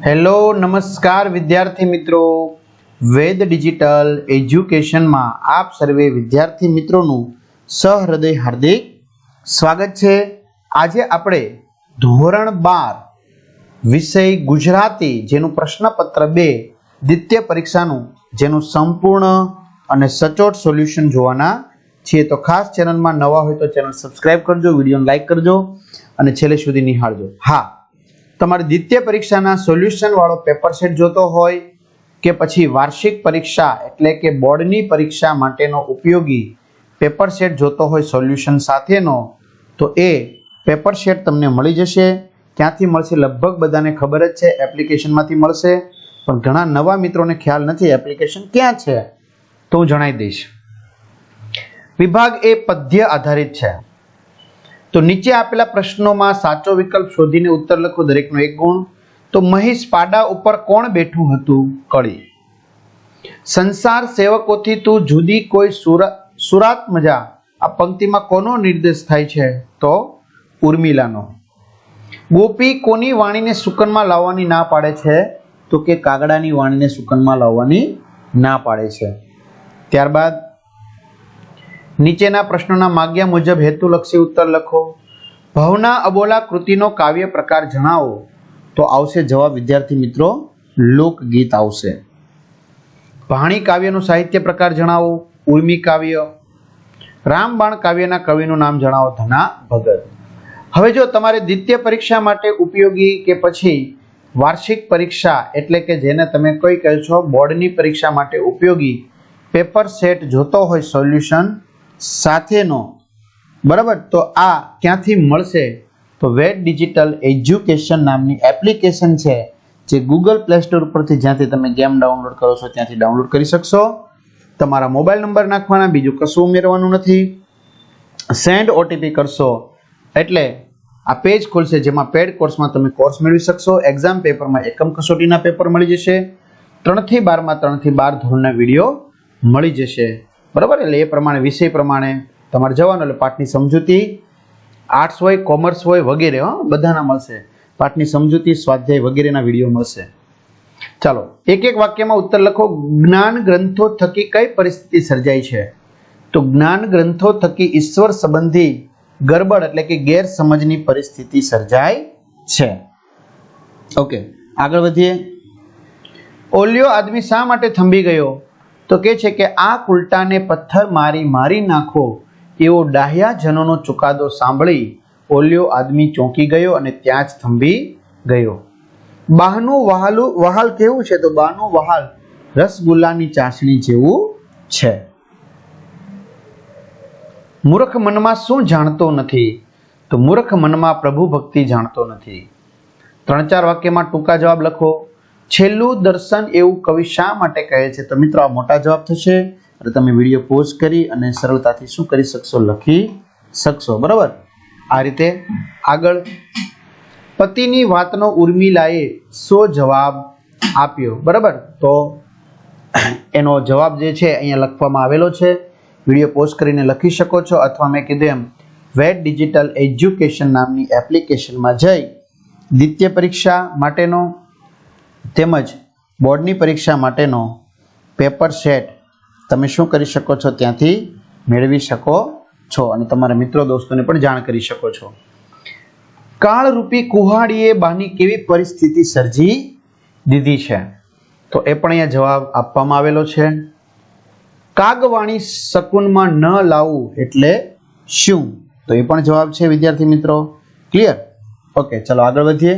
Hello नमस्कार विद्यार्थी मित्रों, वेद डिजिटल एज्युकेशन में आप सर्वे विद्यार्थी मित्रों सहृदय हार्दिक स्वागत है। आज आपणे धोरण 12 विषय गुजराती जेनु प्रश्नपत्र 2 द्वितीय परीक्षानु जेनु संपूर्ण अने सचोट सोल्यूशन जोवाना छे। तो खास चेनल में नवा होय तो चेनल सब्सक्राइब करजो, विडियो लाइक करजो अने छेल्ले सुधी निहाळजो। हाँ, તમારી દ્વિતીય પરીક્ષાના સોલ્યુશન વાળો પેપર સેટ જોતો હોય કે પછી વાર્ષિક પરીક્ષા એટલે કે બોર્ડની પરીક્ષા માટેનો ઉપયોગી પેપર સેટ જોતો હોય સોલ્યુશન સાથેનો, તો એ પેપર સેટ તમને મળી જશે। ક્યાંથી મળશે લગભગ બધાને ખબર જ છે, એપ્લિકેશનમાંથી મળશે, પણ ઘણા નવા મિત્રોને ખ્યાલ નથી એપ્લિકેશન ક્યાં છે, તો હું જણાવી દઈશ। વિભાગ એ પદ્ય આધારિત છે। तो नीचे आपेला प्रश्नों में साचो विकल्प शोधीने उत्तर लखो, दरेकनो एक गुण। तो महिष पाड़ा उपर कोण बेठुं हतुं? कड़ी। संसार सेवकोथी तू जुदी कोई सुरात मजा, आ पंक्ति में कोनो निर्देश थाय छे? तो उर्मिलानो। गोपी कोनी वाणीने सुकनमा लाववानी ना पाड़े छे? तो के कागड़ानी वाणीने सुकनमा लाववानी ना पाड़े छे। त्यारबाद नीचेना प्रश्नोना माग्या मुजब हेतुलक्षी उत्तर लखो। भवना अबोला कृतिनो काव्य प्रकार जणावो। तो आवशे जवाब विद्यार्थी मित्रों लोकगीत आवशे। भाणी काव्यनो साहित्य प्रकार जणावो। उर्मी काव्य। रामबाण काव्यना कविनुं नाम जणावो। धना भगत। हवे जो तमारे द्वितीय परीक्षा माटे उपयोगी के पछी वार्षिक परीक्षा एटले के जेने तमे कोई कहो छो बोर्डनी परीक्षा माटे उपयोगी पेपर सेट जोतो होय सोल्यूशन સાથેનો, બરાબર, તો આ ક્યાંથી મળશે? તો વેદ ડિજિટલ એજ્યુકેશન નામની એપ્લિકેશન છે, જે ગૂગલ પ્લે સ્ટોર પરથી જ્યાંથી તમે ગેમ ડાઉનલોડ કરો છો ત્યાંથી ડાઉનલોડ કરી શકશો। તમારા મોબાઈલ નંબર નાખવાના, બીજું કશું ઉમેરવાનું નથી। સેન્ડ ઓટીપી કરશો એટલે આ પેજ ખુલશે, જેમાં પેડ કોર્સમાં તમે કોર્સ મેળવી શકશો। એક્ઝામ પેપરમાં એકમ કસોટીના પેપર મળી જશે। 3 થી 12 માં 3 થી 12 ધોરણના વિડીયો મળી જશે, बराबर। એટલે એ પ્રમાણે વિષય પ્રમાણે તમારે જવાનું, એટલે પાઠની સમજૂતી, આર્ટ્સ હોય, કોમર્સ હોય વગેરે બધાના મળશે। પાઠની સમજૂતી, સ્વાધ્યાય વગેરેના વિડીયો મળશે। ચાલો એક એક વાક્યમાં ઉત્તર લખો। જ્ઞાન ગ્રંથો થકી કઈ પરિસ્થિતિ સર્જાય છે? તો જ્ઞાન ગ્રંથો થકી ઈશ્વર સંબંધી ગરબડ એટલે કે ગેરસમજની પરિસ્થિતિ સર્જાય છે। ઓકે, આગળ વધીએ। ઓલિયો આદમી શા માટે થંભી ગયો? तो कहे छे के आ उल्टाने पत्थर मारी मारी नाखो एवो डाह्याजनोनो चुकादो सांभळी ओलियो आदमी चौंकी गयो अने त्यां ज थंभी गयो। बाहनु वहाल केवुं छे? तो बाहनु वहाल रसगुल्लानी चासणी जेवुं छे। मूर्ख मनमा शुं जाणतो नथी? तो मूर्ख मनमा प्रभु भक्ति जाणतो नथी। 3-4 वाक्यमां टूंका जवाब लखो। छेल्लू दर्शन एवं कवि शा माटे कहे छे? तो मित्रों आ मोटा जवाब थशे, એટલે તમે વિડિયો પોઝ કરી અને સરળતાથી શું કરી શકશો? લખી શકશો, બરાબર। આ રીતે આગળ પતિની વાતનો ઉર્મિલાએ શો જવાબ આપ્યો, બરાબર। તો એનો જવાબ જે છે અહીંયા લખવામાં આવેલો છે, વિડિયો પોઝ કરીને લખી શકો છો, અથવા મેં કીધું એમ વેદ ડિજિટલ એજ્યુકેશન નામની એપ્લિકેશનમાં જઈ દ્વિતીય પરીક્ષા માટેનો તેમજ બોર્ડની પરીક્ષા માટેનો પેપર સેટ તમે શું કરી શકો છો? ત્યાંથી મેળવી શકો છો અને તમારા મિત્રો દોસ્તોને પણ જાણ કરી શકો છો। કાળરૂપી કુહાડીએ બાની કેવી પરિસ્થિતિ સર્જી દીધી છે? તો એ પણ અહીંયા જવાબ આપવામાં આવેલો છે। કાગવાણી શકુનમાં ન લાવવું એટલે શું? તો એ પણ જવાબ છે વિદ્યાર્થી મિત્રો। ક્લિયર? ઓકે, ચલો આગળ વધીએ।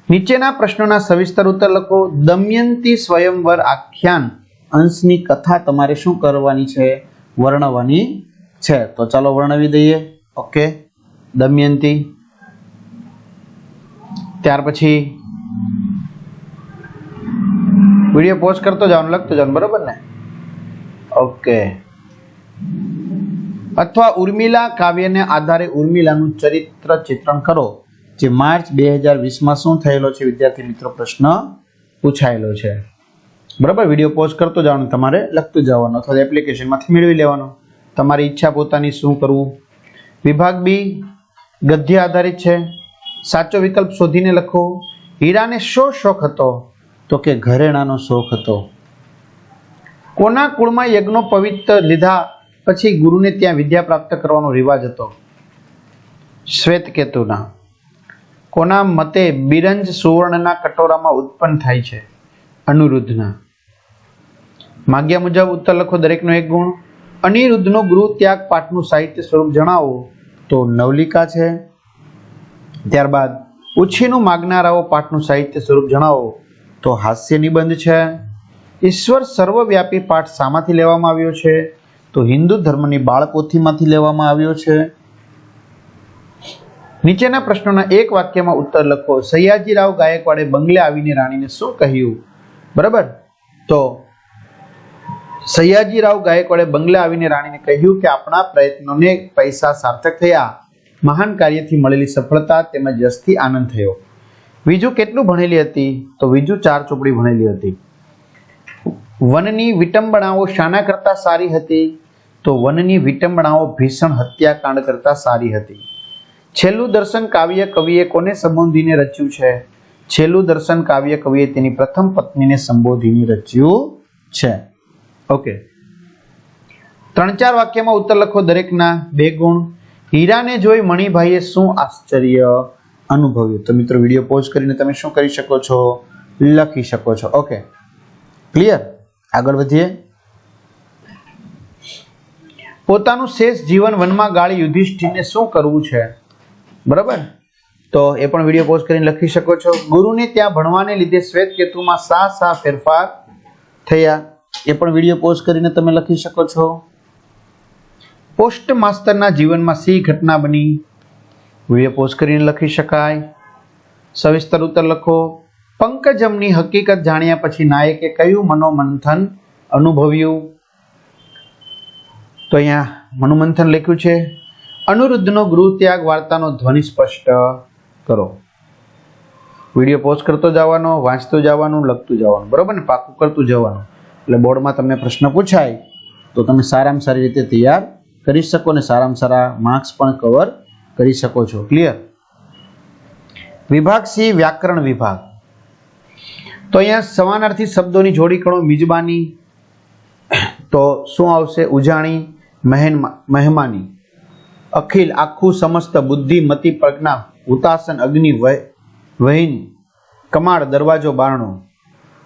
નીચેના પ્રશ્નોના સવિસ્તર ઉત્તર લખો। દમયંતી સ્વયંવર આખ્યાન અંશની કથા તમારે શું કરવાની છે? વર્ણવવાની છે। તો ચાલો વર્ણવી દઈએ। ઓકે, દમયંતી, ત્યાર પછી વિડિયો પોઝ કરતો જાવ, લખતો જાવ, બરોબર ને? ઓકે। અથવા ઉર્મિલા કાવ્યને આધારે ઉર્મિલાનું ચરિત્ર ચિત્રણ કરો, જે માર્ચ 2020 માં શું થયેલો છે વિદ્યાર્થી મિત્રો? પ્રશ્ન પૂછાયેલો છે, બરાબર। વિડિયો પોઝ કરતો જવાનું, તમારે લખતું જવાનું અથવા એપ્લિકેશનમાંથી મેળવી લેવાનો, તમારી ઈચ્છા પોતાની શું કરવું। વિભાગ બી ગદ્ય આધારિત છે, સાચો વિકલ્પ શોધીને લખો. હીરાને શો શોખ હતો? તો કે ઘરેણાનો શોખ હતો. કોના કુળમાં યજ્ઞો પવિત્ર લીધા પછી ગુરુને ત્યાં વિદ્યા પ્રાપ્ત કરવાનો રિવાજ હતો? શ્વેતકેતુના. કોના મતે બિરંજ સુવર્ણના કટોરામાં ઉત્પન્ન થાય છે? અનિરુદ્ધના. માગ્યા મુજબ ઉત્તર લખો, દરેકનો એક ગુણ. અનિરુદ્ધનો ગૃહ ત્યાગ પાઠનું સાહિત્ય સ્વરૂપ જણાવો. તો નવલિકા છે. ત્યારબાદ ઉછીનું માગનારાઓ પાઠનું સાહિત્ય સ્વરૂપ જણાવો. તો હાસ્ય નિબંધ છે. ઈશ્વર સર્વવ્યાપી પાઠ શામાંથી લેવામાં આવ્યો છે? તો હિન્દુ ધર્મની બાળપોથીમાંથી લેવામાં આવ્યો છે. નીચેના પ્રશ્નોના એક વાક્યમાં ઉત્તર લખો. સયાજીરાવ ગાયકવાડે બંગલે આવીને રાણીને શું કહ્યું? બરાબર, તો સયાજીરાવ ગાયકવાડે બંગલે આવીને રાણીને કહ્યું કે આપણા પ્રયત્નોને પૈસા સાર્થક થયા, મહાન કાર્યથી મળેલી સફળતા તેમજ યશથી આનંદ થયો. વિજુ કેટલું ભણેલી હતી? તો વિજુ 4 ચોપડી ભણેલી હતી. વનની વિટંબણાઓ શાના કરતા સારી હતી? તો વનની વિટંબણાઓ ભીષણ હત્યાકાંડ કરતા સારી હતી. છેલ્લું દર્શન કાવ્ય કવિએ કોને સંબોધીને રચ્યું છે? છેલ્લું દર્શન કાવ્ય કવિએ તેની પ્રથમ પત્નીને સંબોધીને રચ્યું છે. ઓકે, 3-4 વાક્યમાં ઉત્તર લખો, દરેકના 2 ગુણ. હીરાને જોઈ મણિભાઈએ શું આશ્ચર્ય અનુભવ્યું? તો મિત્રો વિડીયો પોઝ કરીને તમે શું કરી શકો છો? લખી શકો છો. Okay, clear? આગળ વધીએ. પોતાનું શેષ જીવન વનમાં ગાળી યુધિષ્ઠિરને શું કરવું છે? બરાબર, તો એ પણ વિડીયો પોઝ કરીને લખી શકો છો. ગુરુને ત્યાં ભણવાને લીધે શ્વેતકેતુમાં શા ફેરફાર થયા? એ પણ વિડીયો પોઝ કરીને તમે લખી શકો છો. પોસ્ટ માસ્ટરના જીવનમાં સી ઘટના બની? વિડીયો પોઝ કરીને લખી શકાય. સવિસ્તર ઉત્તર લખો. પંકજમની હકીકત જાણ્યા પછી નાયકે કયું મનોમંથન અનુભવ્યું? તો અહીંયા મનોમંથન લખ્યું છે. અનિરુદ્ધનો ગૃહ ત્યાગ વાર્તાનો ધ્વનિ સ્પષ્ટ કરો. વિડીયો પોઝ કરતો જવાનો, વાંચતું જવાનું, લખતું જવાનું, બરોબર ને? પાકું કરતું જવાનું. એટલે બોર્ડમાં તમને પ્રશ્ન પૂછાય તો તમે સારામાં સારી રીતે તૈયાર કરી શકો ને સારામાં સારા માર્ક્સ પણ કવર કરી શકો છો. ક્લિયર? વિભાગ સી, વ્યાકરણ વિભાગ. તો અહીંયા સમાનાર્થી શબ્દોની જોડી કરો. મિજબાની, તો શું આવશે? ઉજાણી, મહેમાની. અખિલ, આખું, સમસ્ત, બુદ્ધિ, મતિ, પ્રજ્ઞા, હુતાસન, અગ્નિ, વહીન, કમાડ, દરવાજો, બારણું.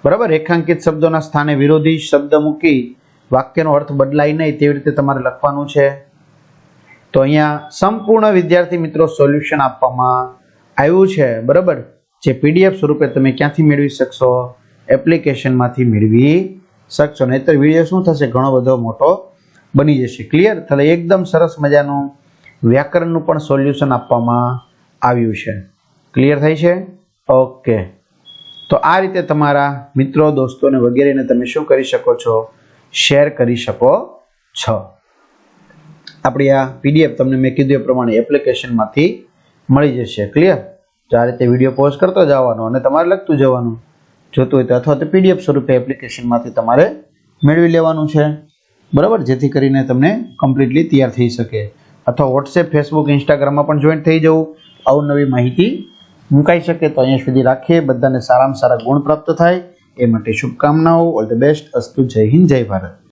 બરાબર, રેખાંકિત શબ્દોના સ્થાને વિરોધી શબ્દ મૂકી વાક્યનો અર્થ બદલાય નહીં તેવી રીતે તમારે લખવાનું છે. તો અહીંયા સંપૂર્ણ વિદ્યાર્થી મિત્રો સોલ્યુશન આપવામાં આવ્યું છે. બરાબર, જે પીડીએફ સ્વરૂપે તમે ક્યાંથી મેળવી શકશો? એપ્લિકેશનમાંથી મેળવી શકશો. નહીતર વિડીયો શું થશે? ઘણો બધો મોટો બની જશે. ક્લિયર? એટલે એકદમ સરસ મજાનું વ્યાકરણનું પણ સોલ્યુશન આપવામાં આવ્યું છે. ક્લિયર થઈ છે? ઓકે, તો આ રીતે તમારા મિત્રો, દોસ્તોને વગેરેને તમે શું કરી શકો છો? શેર કરી શકો છો. આપણી આ પીડીએફ તમને મેં કીધું એ પ્રમાણે એપ્લિકેશનમાંથી મળી જશે. ક્લિયર? તો આ રીતે વિડીયો પોઝ કરતો જવાનો અને તમારે લખતું જવાનું. જોતું હોય તો અથવા તો પીડીએફ સ્વરૂપે એપ્લિકેશનમાંથી તમારે મેળવી લેવાનું છે. બરાબર, જેથી કરીને તમને કમ્પ્લીટલી તૈયાર થઈ શકે. અથવા વોટ્સએપ, ફેસબુક, ઇન્સ્ટાગ્રામમાં પણ જોઈન્ટ થઈ જવું, અવનવી માહિતી મુકાઈ શકે. તો અહીંયા સુધી રાખીએ. બધાને સારામાં સારા ગુણ પ્રાપ્ત થાય એ માટે શુભકામનાઓ. All the best. અસ્તુ. જય હિન્દ, જય ભારત.